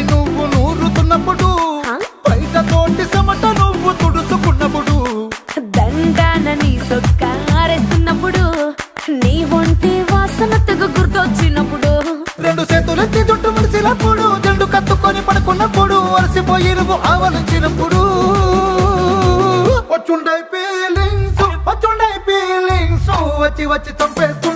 నువ్వు నూరుతున్నప్పుడు బయట తోటి సమట నువ్వు తుడుచుకున్నప్పుడు దండాన నీ సొక్కారేస్తున్నప్పుడు నీ ఒంటి వాసనతకు గుర్తొచ్చినప్పుడు రెండు చేతులెత్తి జుట్టు ముడిసినప్పుడు జండు కత్తుకొని పడుకున్నప్పుడు అలసిపోయి నువ్వు ఆవలించినప్పుడు వచ్చుండై ఫీలింగ్స్ వచ్చి వచ్చి చంపేస్తు